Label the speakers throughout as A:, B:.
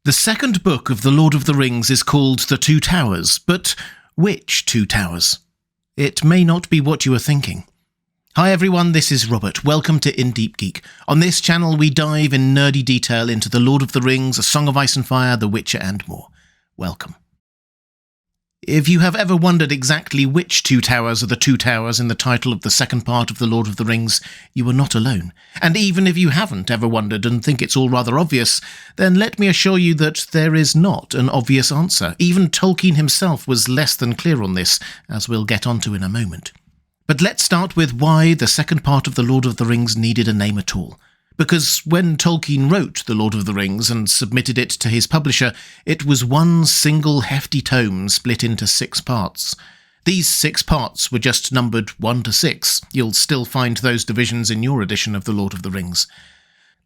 A: The second book of The Lord of the Rings is called The Two Towers, but which two towers? It may not be what you are thinking. Hi everyone, this is Robert. Welcome to Deep Geek. On this channel we dive in nerdy detail into The Lord of the Rings, A Song of Ice and Fire, The Witcher and more. Welcome. If you have ever wondered exactly which two towers are the two towers in the title of the second part of The Lord of the Rings, you are not alone. And even if you haven't ever wondered and think it's all rather obvious, then let me assure you that there is not an obvious answer. Even Tolkien himself was less than clear on this, as we'll get onto in a moment. But let's start with why the second part of The Lord of the Rings needed a name at all. Because when Tolkien wrote The Lord of the Rings and submitted it to his publisher, it was one single hefty tome split into 6 parts. These 6 parts were just numbered 1 to 6. You'll still find those divisions in your edition of The Lord of the Rings.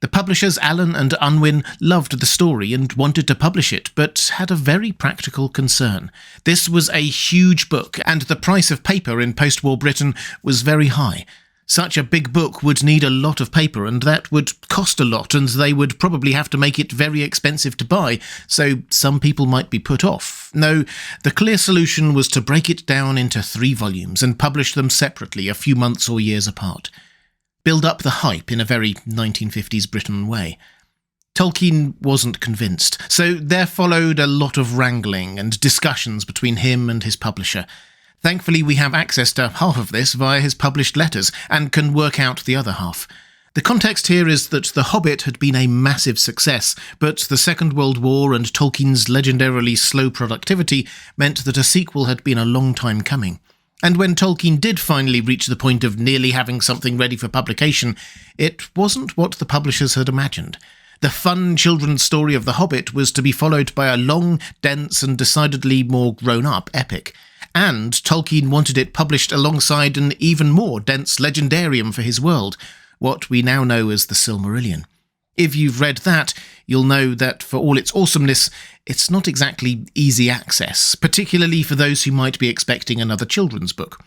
A: The publishers Allen and Unwin loved the story and wanted to publish it, but had a very practical concern. This was a huge book, and the price of paper in post-war Britain was very high. Such a big book would need a lot of paper, and that would cost a lot, and they would probably have to make it very expensive to buy, so some people might be put off. No, the clear solution was to break it down into 3 volumes and publish them separately a few months or years apart. Build up the hype in a very 1950s Britain way. Tolkien wasn't convinced, so there followed a lot of wrangling and discussions between him and his publisher. Thankfully, we have access to half of this via his published letters, and can work out the other half. The context here is that The Hobbit had been a massive success, but the Second World War and Tolkien's legendarily slow productivity meant that a sequel had been a long time coming. And when Tolkien did finally reach the point of nearly having something ready for publication, it wasn't what the publishers had imagined. The fun children's story of The Hobbit was to be followed by a long, dense, and decidedly more grown-up epic. And Tolkien wanted it published alongside an even more dense legendarium for his world, what we now know as the Silmarillion. If you've read that, you'll know that for all its awesomeness, it's not exactly easy access, particularly for those who might be expecting another children's book.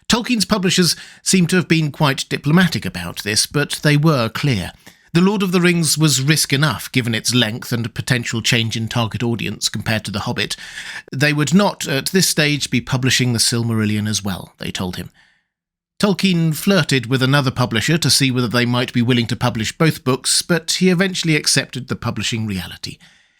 A: Tolkien's publishers seem to have been quite diplomatic about this, but they were clear. The Lord of the Rings was risk enough given its length and potential change in target audience compared to The Hobbit. They would not, at this stage, be publishing the Silmarillion as well, they told him. Tolkien flirted with another publisher to see whether they might be willing to publish both books, but he eventually accepted the publishing reality.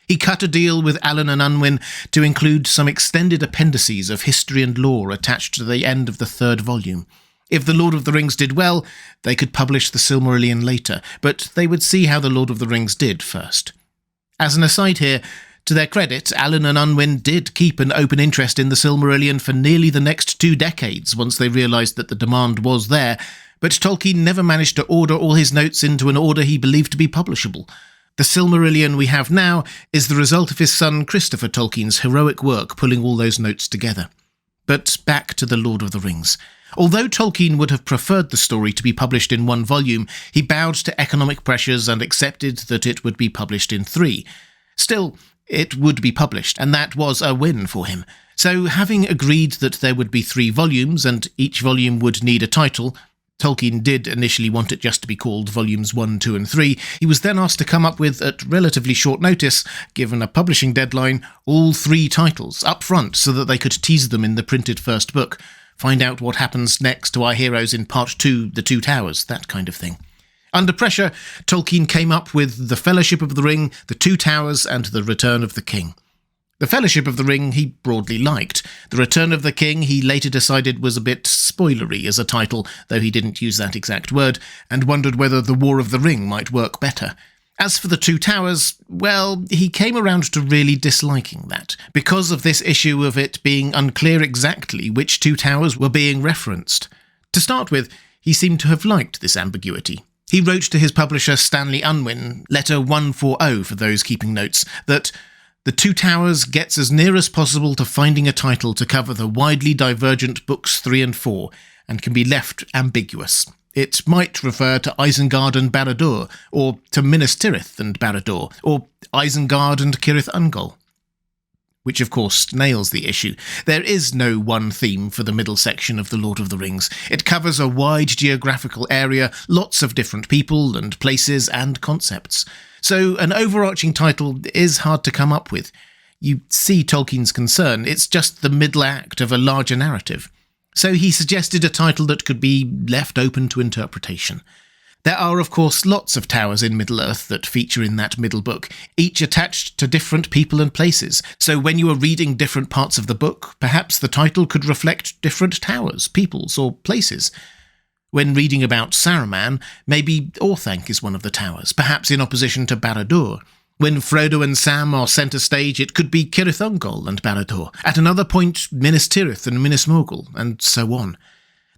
A: He cut a deal with Allen and Unwin to include some extended appendices of history and lore attached to the end of the 3rd volume. If The Lord of the Rings did well, they could publish the Silmarillion later, but they would see how The Lord of the Rings did first. As an aside here, to their credit, Allen and Unwin did keep an open interest in the Silmarillion for nearly the next 2 decades once they realised that the demand was there, but Tolkien never managed to order all his notes into an order he believed to be publishable. The Silmarillion we have now is the result of his son Christopher Tolkien's heroic work pulling all those notes together. But back to The Lord of the Rings. Although Tolkien would have preferred the story to be published in 1 volume, he bowed to economic pressures and accepted that it would be published in 3. Still, it would be published, and that was a win for him. So, having agreed that there would be 3 volumes, and each volume would need a title, Tolkien did initially want it just to be called Volumes 1, 2 and 3, he was then asked to come up with, at relatively short notice, given a publishing deadline, all 3 titles, up front, so that they could tease them in the printed first book. Find out what happens next to our heroes in Part 2, The Two Towers, that kind of thing. Under pressure, Tolkien came up with The Fellowship of the Ring, The Two Towers, and The Return of the King. The Fellowship of the Ring he broadly liked. The Return of the King he later decided was a bit spoilery as a title, though he didn't use that exact word, and wondered whether The War of the Ring might work better. As for The Two Towers, well, he came around to really disliking that, because of this issue of it being unclear exactly which 2 towers were being referenced. To start with, he seemed to have liked this ambiguity. He wrote to his publisher Stanley Unwin, letter 140 for those keeping notes, that The Two Towers gets as near as possible to finding a title to cover the widely divergent books 3 and 4, and can be left ambiguous. It might refer to Isengard and Barad-dûr, or to Minas Tirith and Barad-dûr, or Isengard and Cirith Ungol. which of course nails the issue. There is no one theme for the middle section of The Lord of the Rings. It covers a wide geographical area, lots of different people and places and concepts. So an overarching title is hard to come up with. You see Tolkien's concern, it's just the middle act of a larger narrative. So he suggested a title that could be left open to interpretation. There are, of course, lots of towers in Middle-earth that feature in that middle book, each attached to different people and places. So when you are reading different parts of the book, perhaps the title could reflect different towers, peoples, or places. When reading about Saruman, maybe Orthanc is one of the towers, perhaps in opposition to Barad-dûr. When Frodo and Sam are centre stage, it could be Cirith Ungol and Barad-dûr. At another point, Minas Tirith and Minas Morgul, and so on.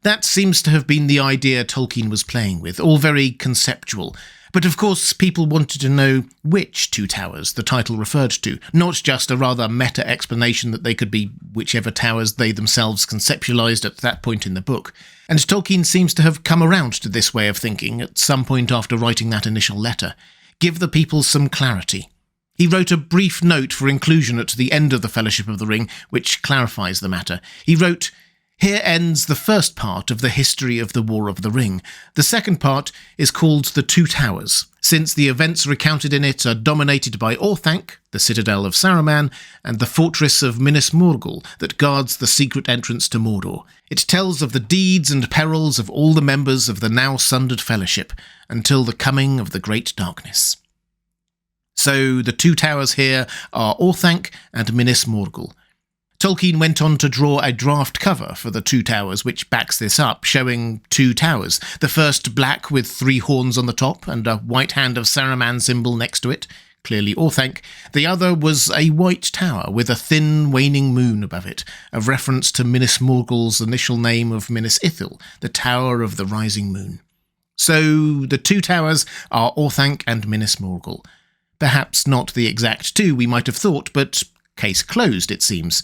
A: That seems to have been the idea Tolkien was playing with, all very conceptual. But of course, people wanted to know which two towers the title referred to, not just a rather meta explanation that they could be whichever towers they themselves conceptualised at that point in the book. And Tolkien seems to have come around to this way of thinking at some point after writing that initial letter. Give the people some clarity. He wrote a brief note for inclusion at the end of the Fellowship of the Ring, which clarifies the matter. He wrote, "Here ends the first part of the history of the War of the Ring. The second part is called The Two Towers, since the events recounted in it are dominated by Orthanc, the citadel of Saruman, and the fortress of Minas Morgul that guards the secret entrance to Mordor. It tells of the deeds and perils of all the members of the now sundered Fellowship, until the coming of the Great Darkness." So the two towers here are Orthanc and Minas Morgul. Tolkien went on to draw a draft cover for the two towers which backs this up, showing two towers, the first black with three horns on the top and a white hand of Saruman symbol next to it, clearly Orthanc. The other was a white tower with a thin waning moon above it, a reference to Minas Morgul's initial name of Minas Ithil, the Tower of the Rising Moon. So the two towers are Orthanc and Minas Morgul. Perhaps not the exact two we might have thought, but case closed, it seems.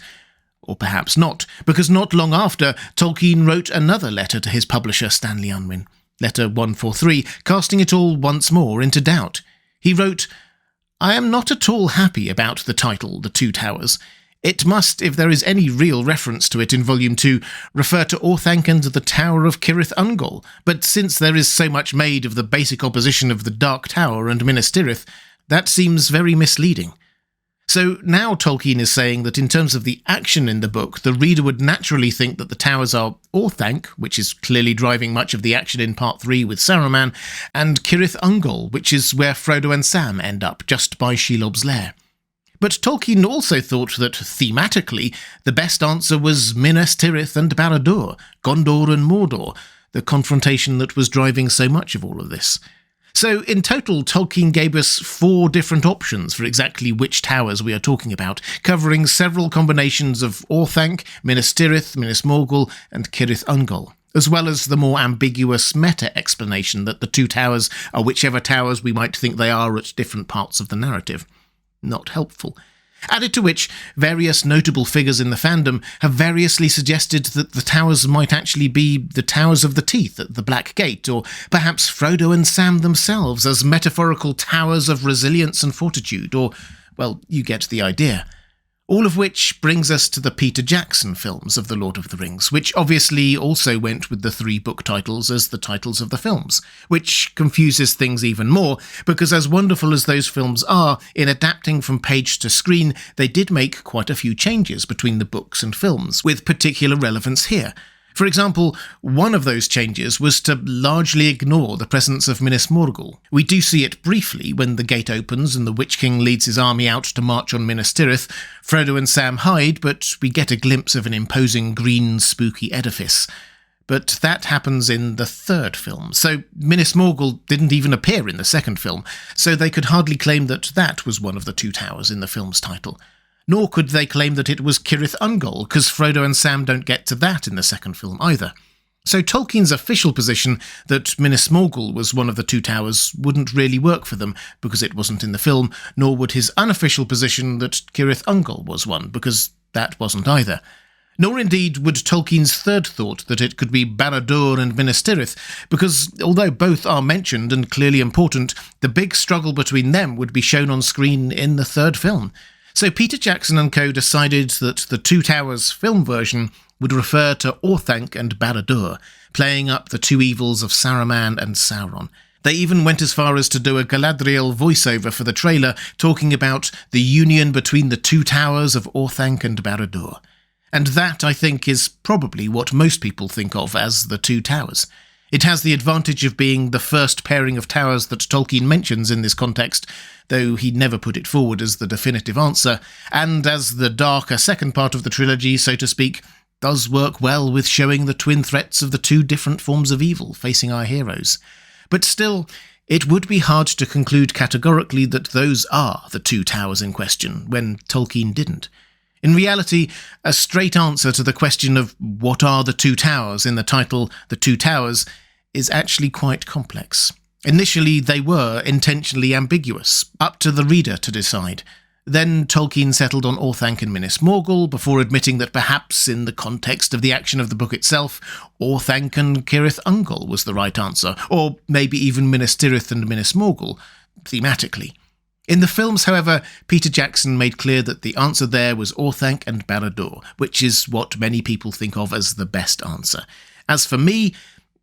A: Or perhaps not, because not long after, Tolkien wrote another letter to his publisher Stanley Unwin, letter 143, casting it all once more into doubt. He wrote, "I am not at all happy about the title, The Two Towers. It must, if there is any real reference to it in Volume 2, refer to Orthanc and the Tower of Cirith Ungol, but since there is so much made of the basic opposition of the Dark Tower and Minas Tirith, that seems very misleading." So now Tolkien is saying that in terms of the action in the book, the reader would naturally think that the towers are Orthanc, which is clearly driving much of the action in Part 3 with Saruman, and Cirith Ungol, which is where Frodo and Sam end up, just by Shelob's lair. But Tolkien also thought that, thematically, the best answer was Minas Tirith and Barad-dûr, Gondor and Mordor, the confrontation that was driving so much of all of this. So in total, Tolkien gave us 4 different options for exactly which towers we are talking about, covering several combinations of Orthanc, Minas Tirith, Minas Morgul, and Cirith Ungol, as well as the more ambiguous meta-explanation that the two towers are whichever towers we might think they are at different parts of the narrative. Not helpful. Added to which, various notable figures in the fandom have variously suggested that the towers might actually be the Towers of the Teeth at the Black Gate, or perhaps Frodo and Sam themselves as metaphorical towers of resilience and fortitude, or, well, you get the idea. All of which brings us to the Peter Jackson films of The Lord of the Rings, which obviously also went with the 3 book titles as the titles of the films, which confuses things even more, because as wonderful as those films are, in adapting from page to screen, they did make quite a few changes between the books and films, with particular relevance here. For example, one of those changes was to largely ignore the presence of Minas Morgul. We do see it briefly when the gate opens and the Witch King leads his army out to march on Minas Tirith. Frodo and Sam hide, but we get a glimpse of an imposing green spooky edifice. But that happens in the 3rd film, so Minas Morgul didn't even appear in the 2nd film, so they could hardly claim that that was one of the two towers in the film's title. Nor could they claim that it was Cirith Ungol, because Frodo and Sam don't get to that in the 2nd film either. So Tolkien's official position that Minas Morgul was one of the two towers wouldn't really work for them, because it wasn't in the film, nor would his unofficial position that Cirith Ungol was one, because that wasn't either. Nor indeed would Tolkien's 3rd thought that it could be Barad-dûr and Minas Tirith, because although both are mentioned and clearly important, the big struggle between them would be shown on screen in the 3rd film. So Peter Jackson and co. decided that the Two Towers film version would refer to Orthanc and Barad-dûr, playing up the two evils of Saruman and Sauron. They even went as far as to do a Galadriel voiceover for the trailer, talking about the union between the two towers of Orthanc and Barad-dûr. And that, I think, is probably what most people think of as the Two Towers. It has the advantage of being the first pairing of towers that Tolkien mentions in this context, though he never put it forward as the definitive answer, and as the darker second part of the trilogy, so to speak, does work well with showing the twin threats of the two different forms of evil facing our heroes. But still, it would be hard to conclude categorically that those are the two towers in question, when Tolkien didn't. In reality, a straight answer to the question of what are the two towers in the title The Two Towers is actually quite complex. Initially, they were intentionally ambiguous, up to the reader to decide. Then Tolkien settled on Orthanc and Minas Morgul, before admitting that perhaps, in the context of the action of the book itself, Orthanc and Cirith Ungol was the right answer, or maybe even Minas Tirith and Minas Morgul, thematically. In the films, however, Peter Jackson made clear that the answer there was Orthanc and Barad-dûr, which is what many people think of as the best answer. As for me,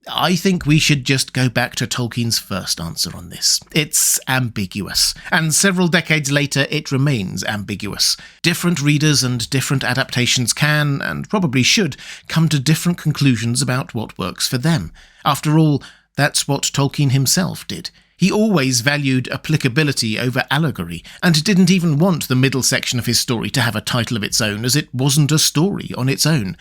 A: I think we should just go back to Tolkien's first answer on this. It's ambiguous, and several decades later it remains ambiguous. Different readers and different adaptations can, and probably should, come to different conclusions about what works for them. After all, that's what Tolkien himself did. He always valued applicability over allegory, and didn't even want the middle section of his story to have a title of its own, as it wasn't a story on its own.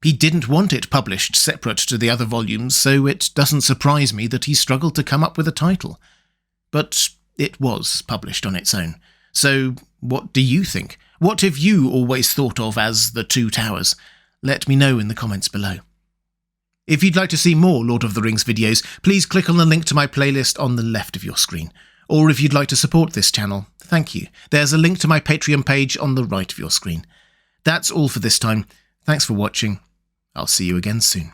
A: He didn't want it published separate to the other volumes, so it doesn't surprise me that he struggled to come up with a title. But it was published on its own. So what do you think? What have you always thought of as the Two Towers? Let me know in the comments below. If you'd like to see more Lord of the Rings videos, please click on the link to my playlist on the left of your screen. Or if you'd like to support this channel, thank you. There's a link to my Patreon page on the right of your screen. That's all for this time. Thanks for watching. I'll see you again soon.